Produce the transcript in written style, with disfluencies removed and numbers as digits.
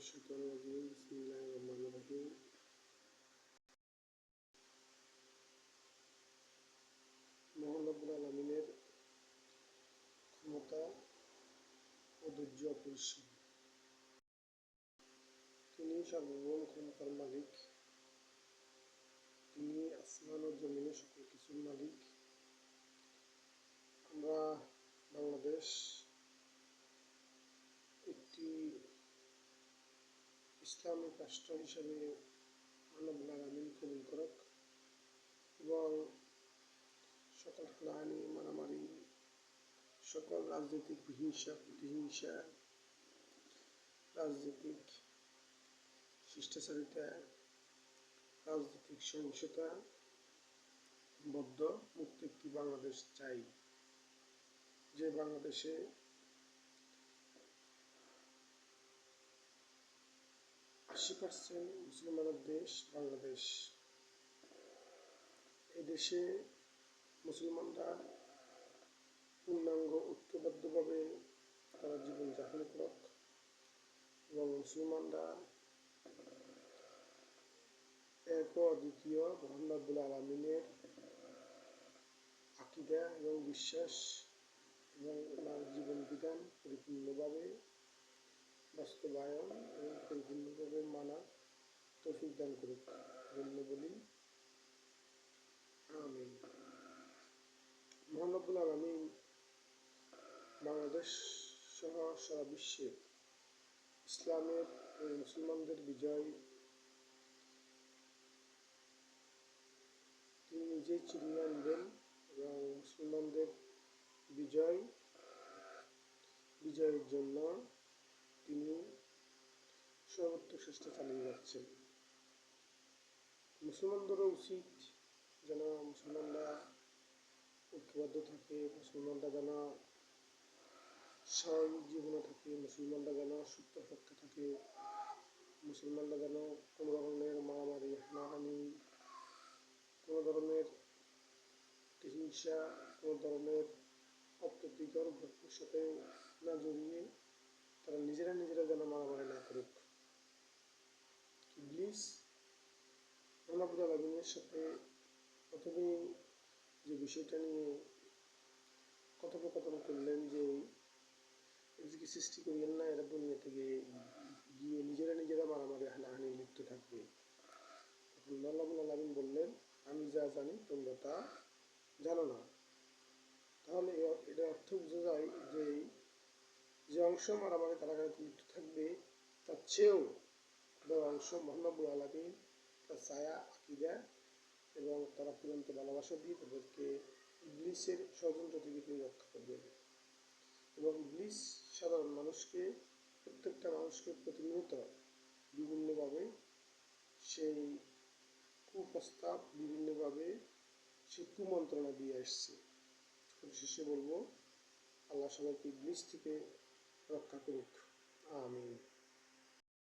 মিনাশাইতানির রাজিম বিসমিল্লাহির রহমানির রহিম। মহান রব্বুল আলামিনের ক্ষমতা ও ধৈর্য অপরিসীম। তিনি সার্বভৌম ক্ষমতার মালিক। তিনি আসমান ও জমিনে সকল কিছুর মালিক। আমরা বাংলাদেশ একটি ইসলামিক রাষ্ট্র হিসাবে মহান রব্বুল আলামিন কবুল করুক এবং সকল হানাহানি মারামারি, সকল রাজনৈতিক হিংসা প্রতিহিংসা, রাজনৈতিক শিষ্টাচারিতা, রাজনৈতিক সহিংসতা বদ্ধ মুক্ত একটি বাংলাদেশ চাই, যে বাংলাদেশে 80% মুসলমানের দেশ বাংলাদেশ। এই দেশে মুসলমানরা পূর্ণাঙ্গ ঐক্যবদ্ধভাবে তারা জীবনযাপন করুক এবং মুসলমানরা এক ও অদ্বিতীয় মহান রব্বুল আলামিনের আকীদা এবং বিশ্বাস এবং ওনার জীবন বিধান পরিপূর্ণভাবে বাস্তবায়ন এবং পরিপূর্ণভাবে মানা তৌফিক দান করুক। জন্য বলি আমিন। মহান রব্বুল আলামিন বাংলাদেশ সহ সারা বিশ্বে ইসলামের এবং মুসলমানদের বিজয় তিনি নিজেই ছিনিয়ে আনবেন এবং মুসলমানদের বিজয়ের জন্য তিনি সর্বোত্তম চেষ্টা চালিয়ে যাচ্ছেন। মুসলমানদেরও উচিত যেন মুসলমানরা ঐক্যবদ্ধ থাকে, মুসলমানরা যেন স্বাভাবিক জীবনে থাকে, মুসলমানরা যেন সুস্থ পক্ষে থাকে, মুসলমানরা যেন কোনো ধরনের মারামারি হানাহানি, কোনো ধরনের হিংসা, কোনো ধরনের অপ্রীতিকর ঘটনার সাথে না জড়িয়ে তারা নিজেরা যেন মারামারি না করুক। ইবলিস মহান রব্বুল আলামিনের সাথে প্রথমেই যে বিষয়টা নিয়ে কথোপকথন করলেন যে এদিকে সৃষ্টি করিয়েন না, এরা দুনিয়াতে গিয়ে নিজেরা মারামারি হানাহানি লিপ্ত থাকবে। তখন আল্লাহ রাব্বুল আলামিন বললেন, আমি যা জানি তোমরা তা জানো না। তাহলে এটা অর্থ বোঝা যায় যে অংশ মারামারি কারাগারিতে লিপ্ত থাকবে তার চেয়েও বড় অংশ মহান রব্বুল আলামিন তার ছায়া আকীদা এবং তারা চূড়ান্ত ভালোবাসা দিয়ে তাদেরকে ইবলিসের ষড়যন্ত্র থেকে তিনি রক্ষা করবেন। এবং ইবলিস সাধারণ মানুষকে, প্রত্যেকটা মানুষকে প্রতিনিয়ত বিভিন্নভাবে সেই কুপ্রস্তাব, বিভিন্নভাবে সেই কুমন্ত্রণা দিয়ে আসছে। শেষে বলবো, আল্লাহ সবাইকে ইবলিস থেকে রক্ষা করুক। আমিন।